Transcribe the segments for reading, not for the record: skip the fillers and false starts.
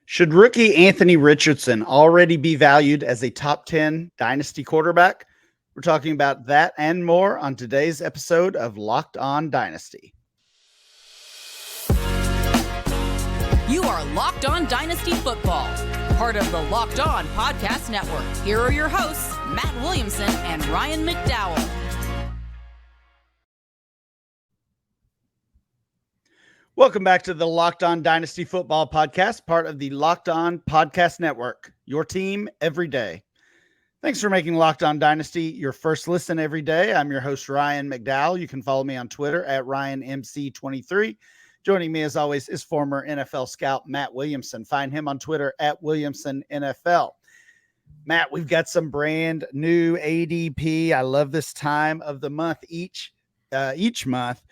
Should rookie Anthony Richardson already be valued as a top 10 dynasty quarterback? We're talking about that and more on today's episode of Locked On Dynasty. You are Locked On Dynasty Football, part of the Locked On Podcast Network. Here are your hosts, Matt Williamson and Ryan McDowell. Welcome back to the Locked On Dynasty Football Podcast, part of the Locked On Podcast Network, your team every day. Thanks for making Locked On Dynasty your first listen every day. I'm your host, Ryan McDowell. You can follow me on Twitter at RyanMC23. Joining me, as always, is former NFL scout Matt Williamson. Find him on Twitter at WilliamsonNFL. Matt, we've got some brand new ADP. I love this time of the month each month.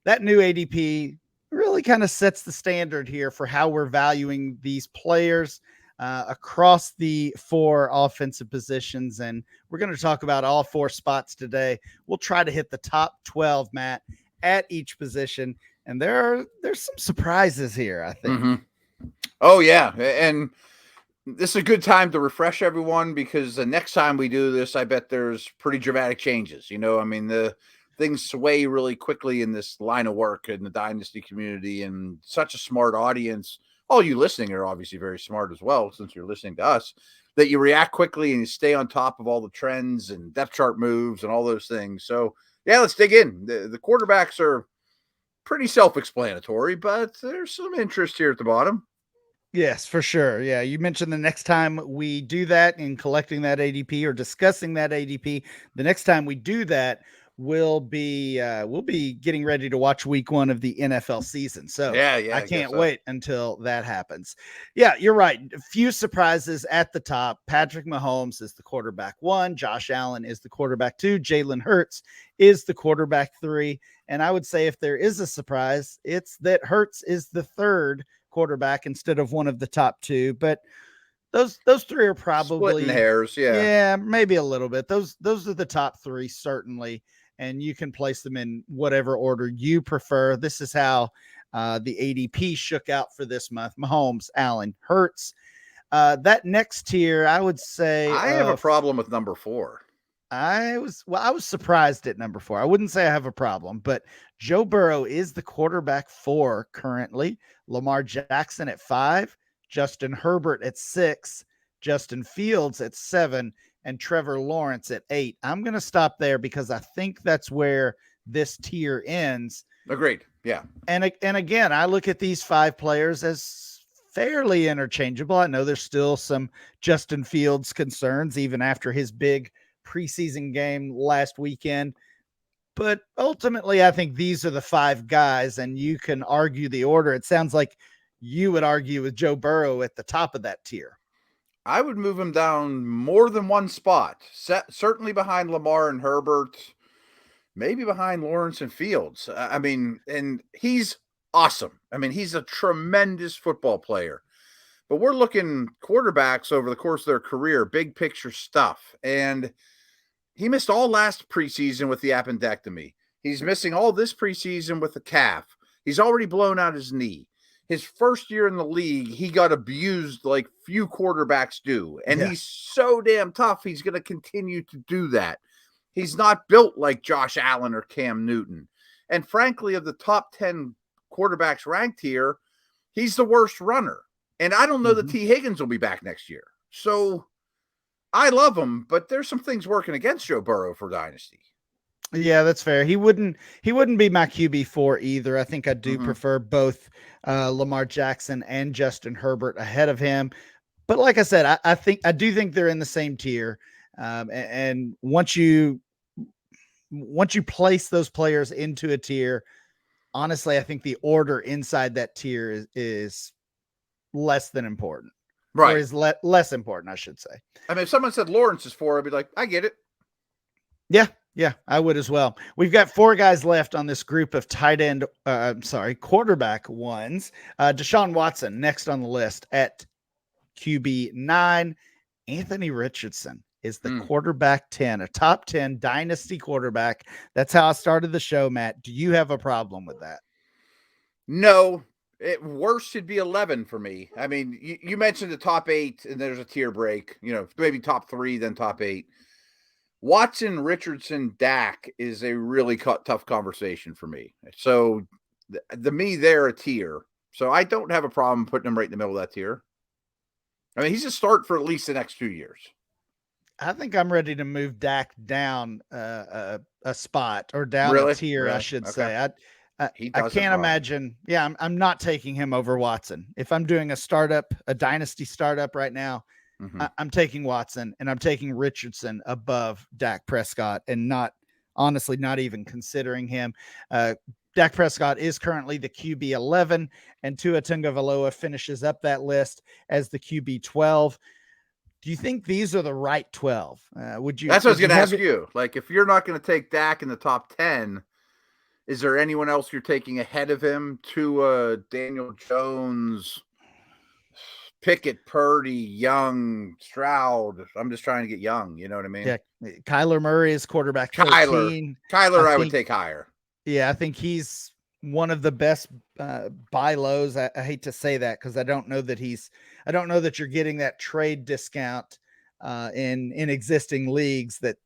That new ADP really kind of sets the standard here for how we're valuing these players across the four offensive positions. And we're going to talk about all four spots today. We'll try to hit the top 12, Matt, at each position. And there's some surprises here, I think. Mm-hmm. Oh, yeah. And this is a good time to refresh everyone because the next time we do this, I bet there's pretty dramatic changes. You know, I mean, the things sway really quickly in this line of work in the dynasty community, and such a smart audience. All you listening are obviously very smart as well, since you're listening to us, that you react quickly and you stay on top of all the trends and depth chart moves and all those things. So yeah, let's dig in. The quarterbacks are pretty self-explanatory, but there's some interest here at the bottom. Yes, for sure. Yeah, you mentioned the next time we do that in collecting that ADP or discussing that ADP, the next time we do that, we'll be getting ready to watch week 1 of the NFL season. So yeah, I can't wait until that happens. Yeah, you're right. A few surprises at the top. Patrick Mahomes is the quarterback 1. Josh Allen is the quarterback 2. Jalen Hurts is the quarterback 3. And I would say if there is a surprise, it's that Hurts is the third quarterback instead of one of the top 2. But those three are probably splitting hairs. Yeah, maybe a little bit. Those are the top 3, certainly. And you can place them in whatever order you prefer. This is how the ADP shook out for this month. Mahomes, Allen, Hurts. That next tier, I would say I have a problem with number 4. I was surprised at number 4. I wouldn't say I have a problem, but Joe Burrow is the quarterback 4 currently. Lamar Jackson at 5, Justin Herbert at 6, Justin Fields at 7, and Trevor Lawrence at 8. I'm going to stop there because I think that's where this tier ends. Agreed. Yeah. And again, I look at these 5 players as fairly interchangeable. I know there's still some Justin Fields concerns even after his big preseason game last weekend. But ultimately, I think these are the 5 guys, and you can argue the order. It sounds like you would argue with Joe Burrow at the top of that tier. I would move him down more than one spot, certainly behind Lamar and Herbert, maybe behind Lawrence and Fields. I mean, and he's awesome. I mean, he's a tremendous football player. But we're looking quarterbacks over the course of their career, big picture stuff. And he missed all last preseason with the appendectomy. He's missing all this preseason with the calf. He's already blown out his knee. His first year in the league, he got abused like few quarterbacks do. And he's so damn tough, he's going to continue to do that. He's not built like Josh Allen or Cam Newton. And frankly, of the top 10 quarterbacks ranked here, he's the worst runner. And I don't know that T. Higgins will be back next year. So I love him, but there's some things working against Joe Burrow for Dynasty. Yeah, that's fair. He wouldn't be my QB4 either. I think I do prefer both Lamar Jackson and Justin Herbert ahead of him. But like I said, I do think they're in the same tier. And once you place those players into a tier, honestly, I think the order inside that tier is less than important. Right. Or is less important, I should say. I mean, if someone said Lawrence is 4, I'd be like, I get it. Yeah, I would as well. We've got 4 guys left on this group of quarterback ones. Deshaun Watson next on the list at QB 9. Anthony Richardson is the quarterback 10, a top 10 dynasty quarterback. That's how I started the show, Matt. Do you have a problem with that? No, Worst should be 11 for me. I mean, you mentioned the top 8, and there's a tier break. Maybe top 3, then top 8. Watson, Richardson, Dak is a really tough conversation for me. So they're a tier. So I don't have a problem putting him right in the middle of that tier. I mean, he's a start for at least the next 2 years. I think I'm ready to move Dak down a spot or down Really? a tier, Really? I should Okay. say. He I does it can't wrong. imagine. Yeah, I'm not taking him over Watson. If I'm doing a dynasty startup right now, I'm taking Watson and I'm taking Richardson above Dak Prescott and not even considering him. Dak Prescott is currently the QB 11 and Tua Tagovailoa finishes up that list as the QB 12. Do you think these are the right 12? Would you? That's what I was going to ask it? you. Like, if you're not going to take Dak in the top 10, is there anyone else you're taking ahead of him? Daniel Jones, Pickett, Purdy, Young, Stroud. I'm just trying to get Young. You know what I mean? Yeah. Kyler Murray is quarterback 13. Kyler, I would take higher. Yeah, I think he's one of the best buy lows. I hate to say that because I don't know that you're getting that trade discount in existing leagues that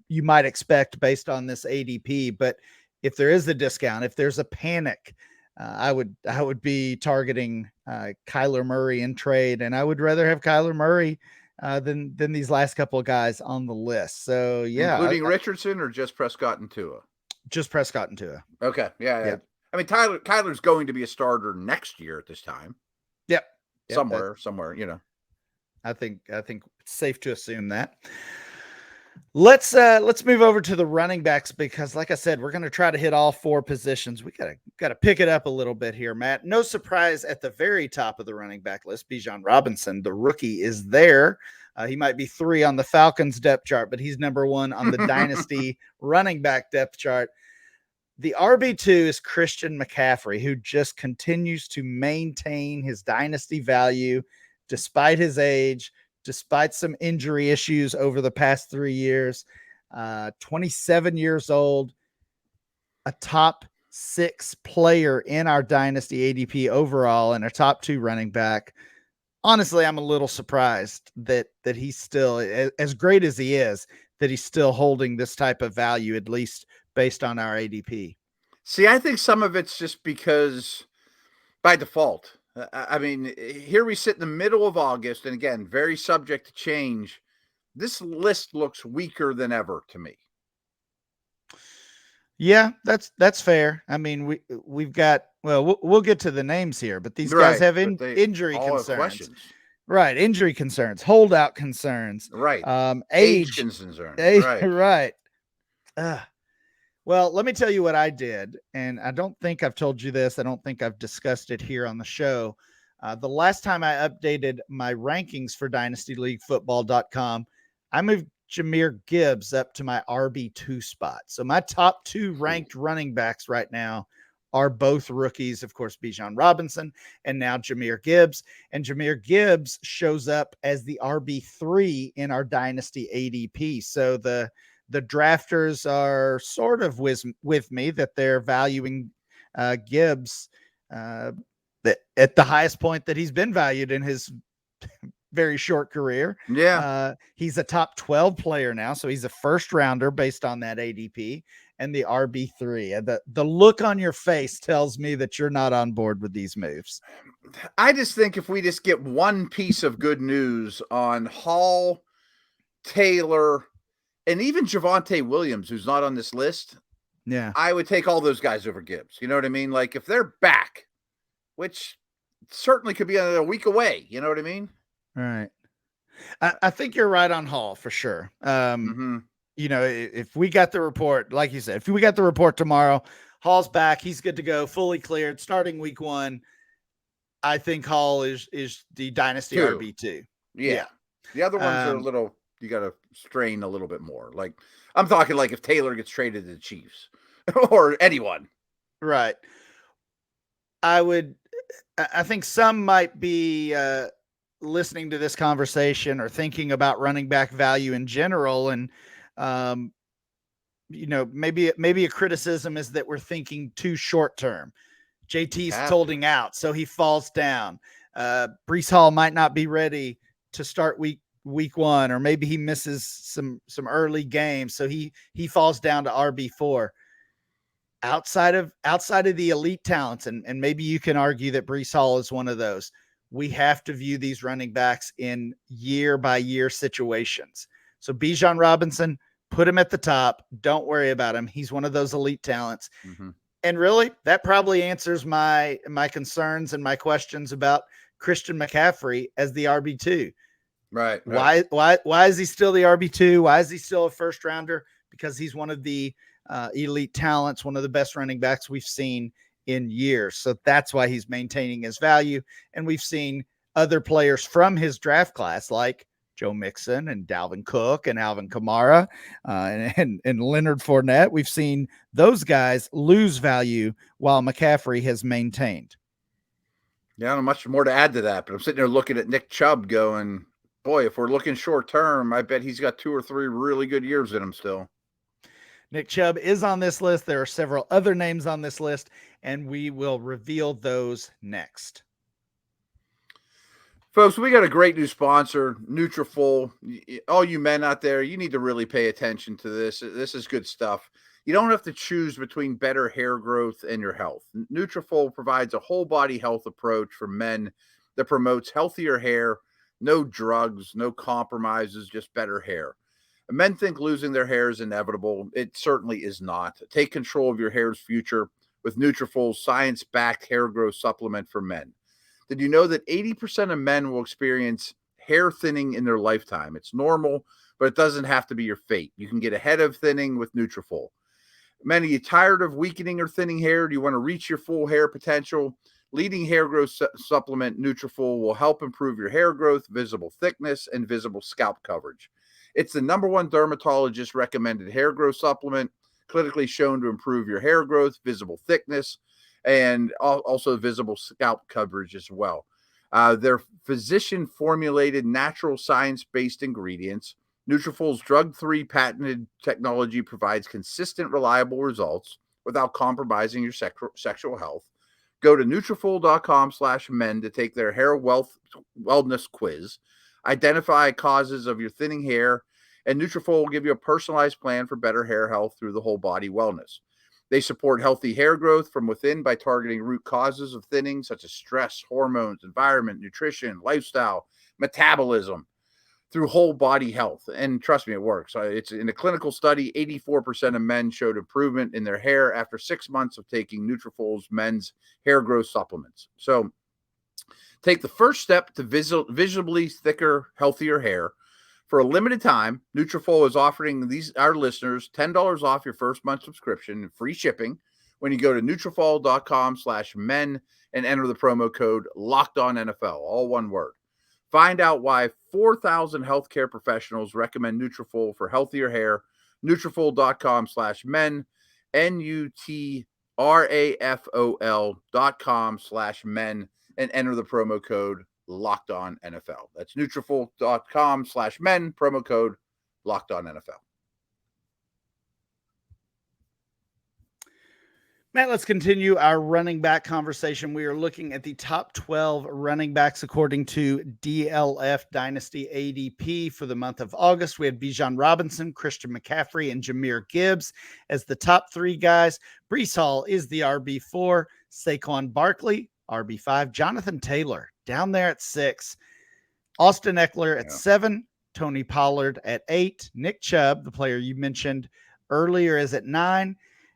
you might expect based on this ADP. But if there is a discount, if there's a panic, I would be targeting Kyler Murray in trade, and I would rather have Kyler Murray than these last couple of guys on the list. So yeah, including Richardson or just Prescott and Tua. Just Prescott and Tua. Okay, yeah. I mean, Kyler's going to be a starter next year at this time. Yep. Somewhere. I think it's safe to assume that. Let's move over to the running backs because, like I said, we're going to try to hit all 4 positions. We got to pick it up a little bit here, Matt. No surprise at the very top of the running back list, Bijan Robinson, the rookie, is there. He might be 3 on the Falcons depth chart, but he's number 1 on the Dynasty running back depth chart. The RB2 is Christian McCaffrey, who just continues to maintain his Dynasty value despite his age, despite some injury issues over the past 3 years. 27 years old, a top 6 player in our Dynasty ADP overall, and a top 2 running back. Honestly, I'm a little surprised that he's still, as great as he is, that he's still holding this type of value, at least based on our ADP. See, I think some of it's just because by default. I mean, here we sit in the middle of August, and again, very subject to change. This list looks weaker than ever to me. Yeah, that's fair. I mean, we've got, well, we'll get to the names here, but these guys have injury concerns. Right, injury concerns, holdout concerns. Right. Age concerns. Right. Well, let me tell you what I did, and I don't think I've told you this. I don't think I've discussed it here on the show. The last time I updated my rankings for DynastyLeagueFootball.com, I moved Jahmyr Gibbs up to my RB2 spot. So my top 2 ranked running backs right now are both rookies, of course, Bijan Robinson and now Jahmyr Gibbs. And Jahmyr Gibbs shows up as the RB3 in our Dynasty ADP. So the drafters are sort of with me that they're valuing Gibbs at the highest point that he's been valued in his very short career. Yeah. He's a top 12 player now, so he's a first rounder based on that ADP and the RB3. The look on your face tells me that you're not on board with these moves. I just think if we just get one piece of good news on Hall, Taylor, and even Javonte Williams, who's not on this list, yeah, I would take all those guys over Gibbs. You know what I mean? Like, if they're back, which certainly could be a week away. You know what I mean? Right. I think you're right on Hall for sure. You know, if we got the report, like you said, if we got the report tomorrow, Hall's back, he's good to go, fully cleared, starting week 1. I think Hall is the Dynasty RB2. Yeah. The other ones are a little, you got to strain a little bit more. Like, I'm talking like if Taylor gets traded to the Chiefs or anyone. Right. I think some might be listening to this conversation or thinking about running back value in general. And, you know, maybe a criticism is that we're thinking too short term. JT's holding out, so he falls down. Breece Hall might not be ready to start week one, or maybe he misses some early games, so he falls down to RB4. Outside of the elite talents, and maybe you can argue that Breece Hall is one of those, we have to view these running backs in year by year situations. So Bijan Robinson, put him at the top. Don't worry about him. He's one of those elite talents. Mm-hmm. And really, that probably answers my concerns and my questions about Christian McCaffrey as the RB2. Right. Why is he still the RB2? Why is he still a first rounder? Because he's one of the elite talents, one of the best running backs we've seen in years. So that's why he's maintaining his value. And we've seen other players from his draft class like Joe Mixon and Dalvin Cook and Alvin Kamara and Leonard Fournette. We've seen those guys lose value while McCaffrey has maintained. Yeah, I don't have much more to add to that, but I'm sitting there looking at Nick Chubb going, boy, if we're looking short term, I bet he's got 2 or 3 really good years in him still. Nick Chubb is on this list. There are several other names on this list, and we will reveal those next. Folks, we got a great new sponsor, Nutrafol. All you men out there, you need to really pay attention to this. This is good stuff. You don't have to choose between better hair growth and your health. Nutrafol provides a whole body health approach for men that promotes healthier hair, no drugs, no compromises, just better hair. Men think losing their hair is inevitable. It certainly is not. Take control of your hair's future with Nutrafol's science-backed hair growth supplement for men. Did you know that 80% of men will experience hair thinning in their lifetime? It's normal, but it doesn't have to be your fate. You can get ahead of thinning with Nutrafol. Men, are you tired of weakening or thinning hair? Do you want to reach your full hair potential? Leading hair growth supplement Nutrafol will help improve your hair growth, visible thickness, and visible scalp coverage. It's the #1 dermatologist recommended hair growth supplement, clinically shown to improve your hair growth, visible thickness, and also visible scalp coverage as well. They're physician-formulated, natural science-based ingredients. Nutrafol's drug-free patented technology provides consistent, reliable results without compromising your sexual health. Go to Nutrafol.com/men to take their hair wellness quiz. Identify causes of your thinning hair, and Nutrafol will give you a personalized plan for better hair health through the whole body wellness. They support healthy hair growth from within by targeting root causes of thinning, such as stress, hormones, environment, nutrition, lifestyle, metabolism, through whole body health. And trust me, it works. It's in a clinical study, 84% of men showed improvement in their hair after 6 months of taking Nutrafol's men's hair growth supplements. So take the first step to visibly thicker, healthier hair. For a limited time, Nutrafol is offering our listeners $10 off your first month subscription and free shipping when you go to Nutrafol.com/men and enter the promo code LOCKEDONNFL, all one word. Find out why 4,000 healthcare professionals recommend Nutrafol for healthier hair. Nutrafol.com/men, Nutrafol.com/men, and enter the promo code LOCKEDONNFL. That's Nutrafol.com/men, promo code LOCKEDONNFL. Matt, let's continue our running back conversation. We are looking at the top 12 running backs according to DLF Dynasty ADP for the month of August. We had Bijan Robinson, Christian McCaffrey, and Jahmyr Gibbs as the top 3 guys. Breece Hall is the RB4, Saquon Barkley, RB5, Jonathan Taylor down there at 6, Austin Eckler at 7, Tony Pollard at 8, Nick Chubb, the player you mentioned earlier, is at 9,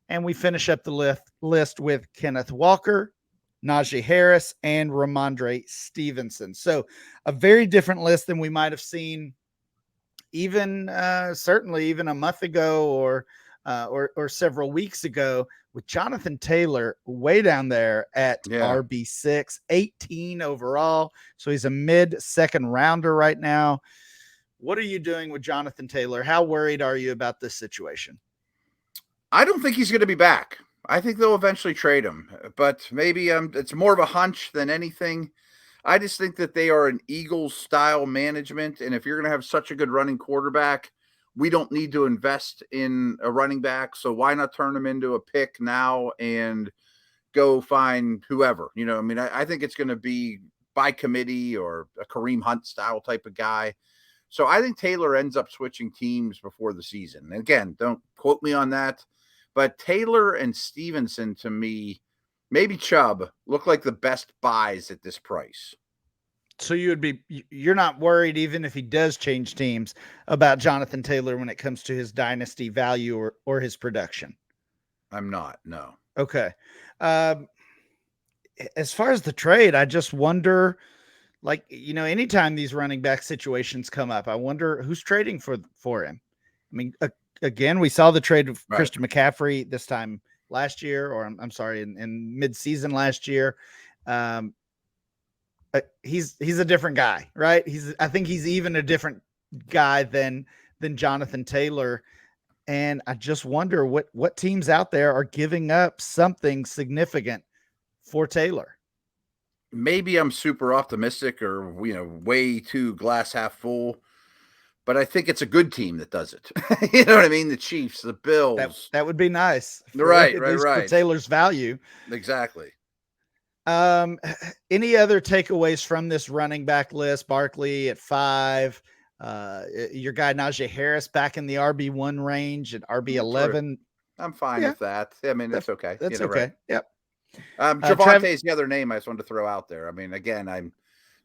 and we finish up the list with Kenneth Walker, Najee Harris, and Ramondre Stevenson. So a very different list than we might have seen certainly even a month ago or several weeks ago, with Jonathan Taylor way down there at RB6, 18 overall. So he's a mid-second rounder right now. What are you doing with Jonathan Taylor? How worried are you about this situation? I don't think he's going to be back. I think they'll eventually trade him, but maybe it's more of a hunch than anything. I just think that they are an Eagles-style management, and if you're going to have such a good running quarterback, we don't need to invest in a running back, so why not turn him into a pick now and go find whoever. You know, I mean, I think it's going to be by committee or a Kareem Hunt style type of guy. So I think Taylor ends up switching teams before the season. And again, don't quote me on that, but Taylor and Stevenson, to me, maybe Chubb, look like the best buys at this price. So you're not worried, even if he does change teams, about Jonathan Taylor when it comes to his dynasty value or his production? I'm not, no. Okay. As far as the trade, I just wonder, like, anytime these running back situations come up, I wonder who's trading for him. I mean, again, we saw the trade of Christian McCaffrey this time last year, or I'm sorry, in mid-season last year. He's a different guy, right? I think he's even a different guy than Jonathan Taylor. And I just wonder what teams out there are giving up something significant for Taylor. Maybe I'm super optimistic or, way too glass half full, but I think it's a good team that does it. You know what I mean? The Chiefs, the Bills. That would be nice. Right. For Taylor's value. Exactly. Any other takeaways from this running back list? Barkley at 5, your guy Najee Harris back in the RB1 range at RB11. I'm fine with that. I mean, it's okay. That's okay. Right. Yep. Javonte is the other name I just wanted to throw out there. I mean, again, I'm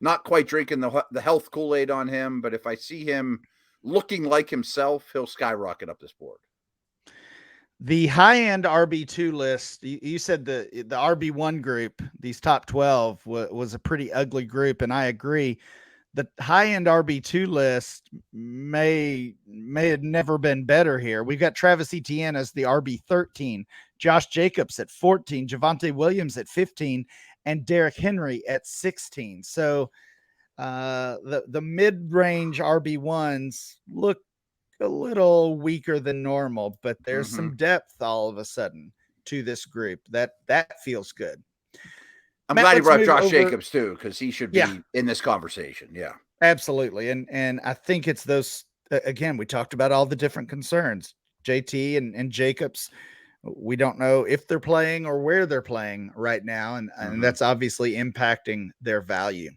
not quite drinking the health Kool-Aid on him, but if I see him looking like himself, he'll skyrocket up this board. The high-end RB2 list, you said the RB1 group, these top 12, was a pretty ugly group, and I agree. The high-end RB2 list may have never been better here. We've got Travis Etienne as the RB13, Josh Jacobs at 14, Javonte Williams at 15, and Derrick Henry at 16. So the mid-range RB1s look a little weaker than normal, but there's some depth all of a sudden to this group. That feels good. I'm glad you brought Josh Jacobs too, because he should be in this conversation. Yeah, absolutely. And I think it's those, again, we talked about all the different concerns. JT and Jacobs, we don't know if they're playing or where they're playing right now. And that's obviously impacting their value.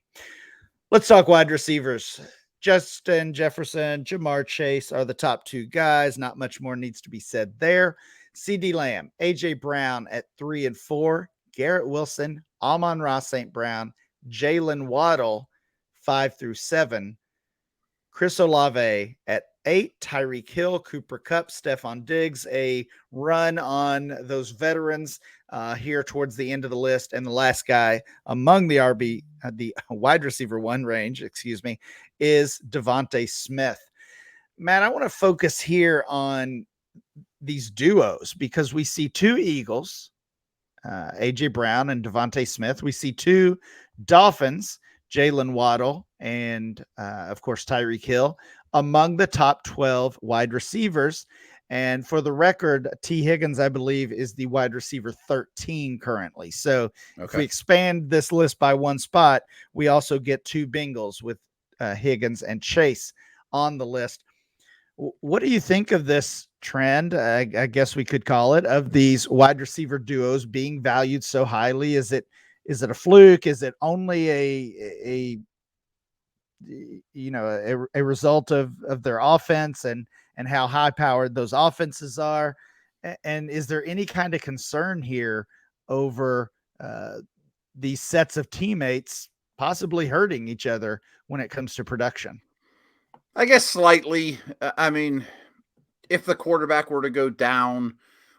Let's talk wide receivers. Justin Jefferson, Jamar Chase are the top 2 guys. Not much more needs to be said there. CeeDee Lamb, AJ Brown at 3 and 4, Garrett Wilson, Amon-Ra St. Brown, Jalen Waddle, 5 through 7, Chris Olave at 8, Tyreek Hill, Cooper Kupp, Stephon Diggs, a run on those veterans here towards the end of the list. And the last guy among the wide receiver 1 range, is Devontae Smith. Matt, I want to focus here on these duos because we see 2 Eagles, AJ Brown and Devontae Smith. We see 2 Dolphins, Jalen Waddle and, of course, Tyreek Hill, among the top 12 wide receivers. And for the record, T. Higgins, I believe, is the wide receiver 13 currently. So if we expand this list by 1 spot, we also get 2 Bengals with Higgins and Chase on the list. What do you think of this trend, I guess we could call it, of these wide receiver duos being valued so highly? Is it a fluke? Is it only a result of their offense and how high powered those offenses are? And is there any kind of concern here over these sets of teammates possibly hurting each other when it comes to production? I guess slightly. I mean, if the quarterback were to go down,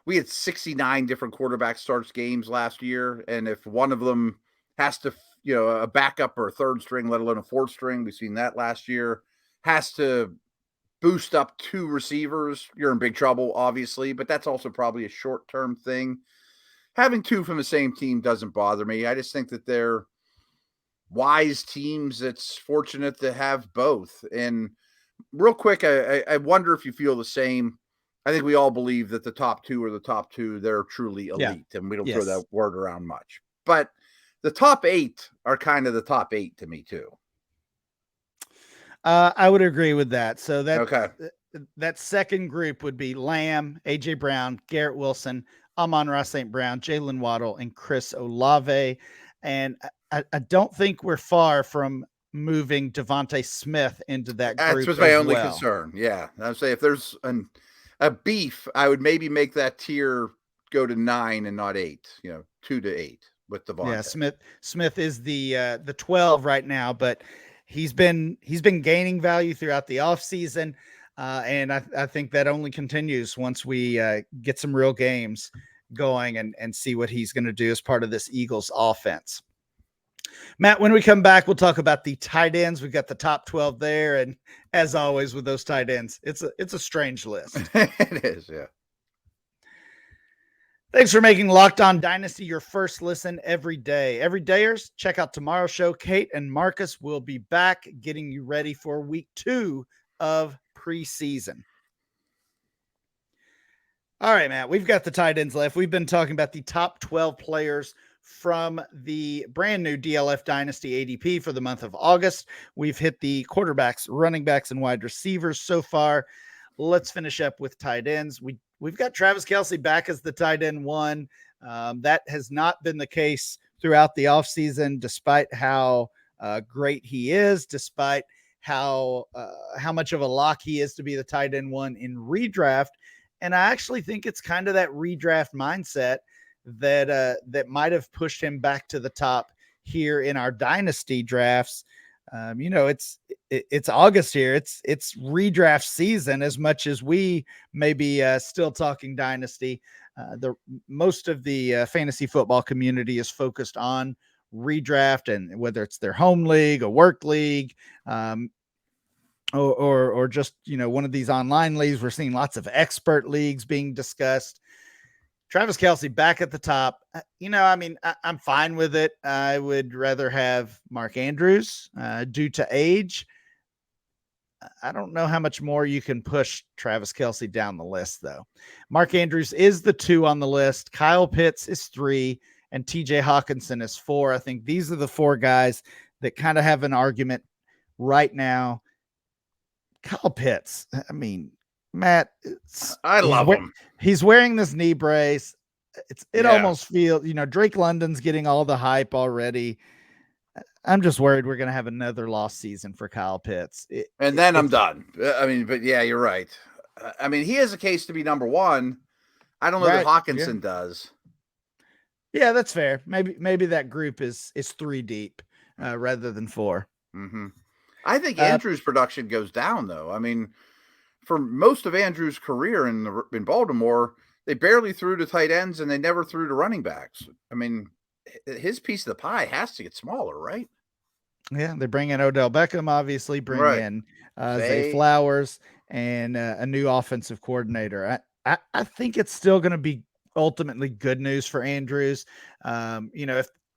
we had 69 different quarterback starts games last year. And if one of them has to, a backup or a 3rd string, let alone a 4th string, we've seen that last year, has to boost up 2 receivers, you're in big trouble, obviously, but that's also probably a short-term thing. Having 2 from the same team doesn't bother me. I just think that they're wise teams that's fortunate to have both. And real quick, I wonder if you feel the same. I think we all believe that the top 2 are the top 2. They're truly elite, and we don't throw that word around much. But the top 8 are kind of the top 8 to me too. I would agree with that. So that second group would be Lamb, AJ Brown, Garrett Wilson, Amon-Ra St. Brown, Jalen Waddle, and Chris Olave. And I don't think we're far from moving Devontae Smith into that That group was my as only well. concern. Yeah. I'd say if there's a beef, I would maybe make that tier go to 9 and not 8, 2 to 8 with Devontae. Yeah, Smith is the 12 right now, but he's been gaining value throughout the offseason. And I think that only continues once we get some real games going and see what he's going to do as part of this Eagles offense. Matt, when we come back, we'll talk about the tight ends. We've got the top 12 there. And as always with those tight ends, it's a strange list. It is, yeah. Thanks for making Locked On Dynasty your first listen every day. Every dayers, check out tomorrow's show. Kate and Marcus will be back getting you ready for week 2 of preseason. All right, Matt, we've got the tight ends left. We've been talking about the top 12 players from the brand new DLF Dynasty ADP for the month of August. We've hit the quarterbacks, running backs, and wide receivers so far. Let's finish up with tight ends. We've got Travis Kelce back as the tight end 1. That has not been the case throughout the offseason, despite how great he is, despite how much of a lock he is to be the tight end 1 in redraft. And I actually think it's kind of that redraft mindset that might have pushed him back to the top here in our dynasty drafts. It's August here. It's redraft season as much as we may be still talking dynasty. The most of the fantasy football community is focused on redraft, and whether it's their home league, a work league, or just, one of these online leagues. We're seeing lots of expert leagues being discussed. Travis Kelce back at the top. I'm fine with it. I would rather have Mark Andrews due to age. I don't know how much more you can push Travis Kelce down the list, though. Mark Andrews is the 2 on the list. Kyle Pitts is 3, and TJ Hawkinson is 4. I think these are the 4 guys that kind of have an argument right now. Kyle Pitts, Matt, I love him. He's wearing this knee brace. It almost feels, Drake London's getting all the hype already. I'm just worried we're going to have another lost season for Kyle Pitts. Then I'm done. But yeah, you're right. He has a case to be number 1. I don't know that Hawkinson does. Yeah, that's fair. Maybe that group is 3 deep rather than 4. Mm-hmm. I think Andrews' production goes down, though. For most of Andrews' career in Baltimore, they barely threw to tight ends and they never threw to running backs. His piece of the pie has to get smaller, right? Yeah, they bring in Odell Beckham, obviously, bring in Zay Flowers and a new offensive coordinator. I think it's still going to be ultimately good news for Andrews.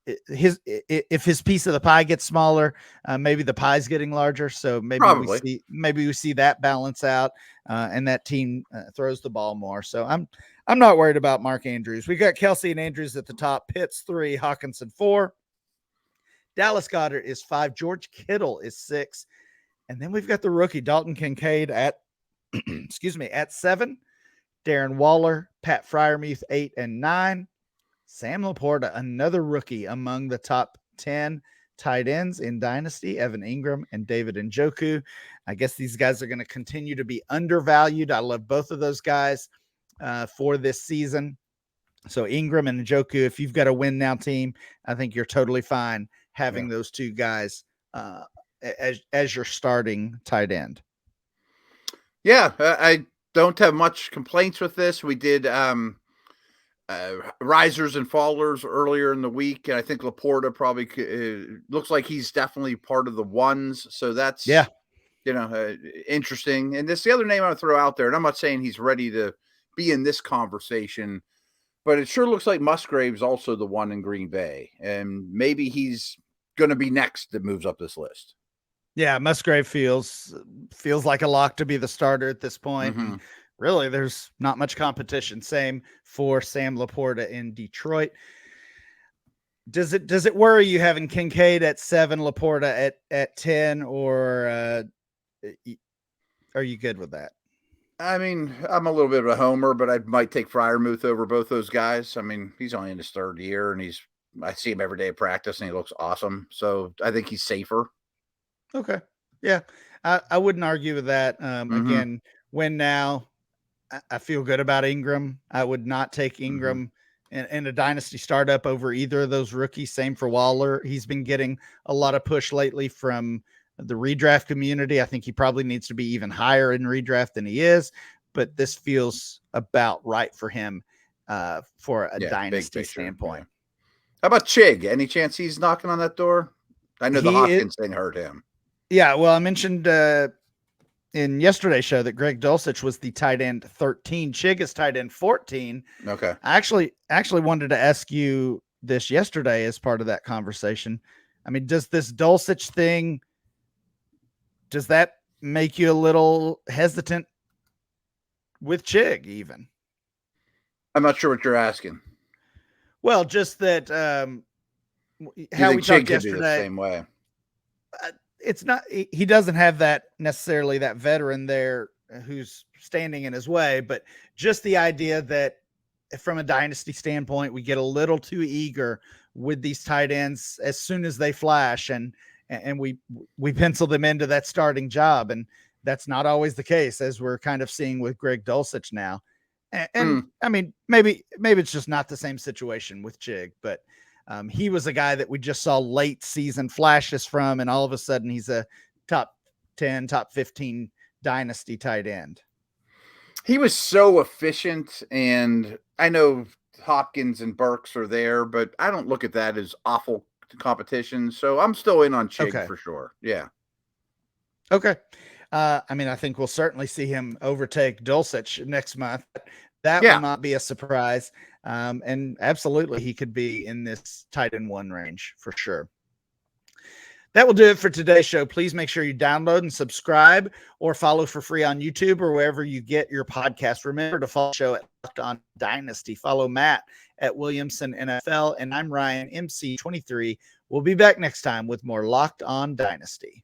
If his piece of the pie gets smaller, maybe the pie's getting larger. So maybe we see that balance out, and that team throws the ball more. So I'm not worried about Mark Andrews. We got Kelce and Andrews at the top. Pitts 3, Hawkinson 4, Dallas Goedert is 5, George Kittle is 6, and then we've got the rookie Dalton Kincaid at at 7, Darren Waller, Pat Freiermuth 8 and 9. Sam LaPorta, another rookie among the top 10 tight ends in Dynasty, Evan Ingram and David Njoku. I guess these guys are going to continue to be undervalued. I love both of those guys for this season. So Ingram and Njoku, if you've got a win now team, I think you're totally fine having those 2 guys as your starting tight end. Yeah, I don't have much complaints with this. We did risers and fallers earlier in the week, and I think LaPorta probably looks like he's definitely part of the 1s. So that's interesting. And this the other name I want to throw out there, and I'm not saying he's ready to be in this conversation, but it sure looks like Musgrave's also the 1 in Green Bay, and maybe he's going to be next that moves up this list. Yeah, Musgrave feels like a lock to be the starter at this point. Mm-hmm. Really, there's not much competition. Same for Sam LaPorta in Detroit. Does it worry you having Kincaid at 7, LaPorta at 10, or are you good with that? I mean, I'm a little bit of a homer, but I might take Freiermuth over both those guys. I mean, he's only in his third year, and I see him every day at practice, and he looks awesome. So I think he's safer. Okay. Yeah. I wouldn't argue with that. Mhm, Again, win now. I feel good about Ingram. I would not take mhm. Ingram in a dynasty startup over either of those rookies. Same for Waller. He's been getting a lot of push lately from the redraft community. I think he probably needs to be even higher in redraft than he is, but this feels about right for him for a Yeah, big dynasty picture, yeah. standpoint. How about Chig? Any chance he's knocking on that door? I know the He is, Hopkins thing hurt him. yeah. Well, I mentioned in yesterday's show that Greg Dulcich was the tight end 13. Chig is tight end 14. Okay. I actually wanted to ask you this yesterday as part of that conversation. I mean, does this Dulcich thing, does that make you a little hesitant with Chig even? I'm not sure what you're asking. Well, just that You how we think Chig talked could be the yesterday, same way? it's not, he doesn't have that necessarily that veteran there who's standing in his way, but just the idea that from a dynasty standpoint, we get a little too eager with these tight ends as soon as they flash and we pencil them into that starting job. And that's not always the case, as we're kind of seeing with Greg Dulcich now. And I mean, maybe it's just not the same situation with Chig, but he was a guy that we just saw late season flashes from, and all of a sudden he's a top 10, top 15 dynasty tight end. He was so efficient, and I know Hopkins and Burks are there, but I don't look at that as awful competition. So I'm still in on Chig Okay. for sure. Yeah. Okay. I mean, I think we'll certainly see him overtake Dulcich next month. That will Yeah. not be a surprise. And absolutely, he could be in this tight end 1 range for sure. That will do it for today's show. Please make sure you download and subscribe or follow for free on YouTube or wherever you get your podcast. Remember to follow the show at Locked On Dynasty. Follow Matt at Williamson NFL. And I'm Ryan, MC23. We'll be back next time with more Locked On Dynasty.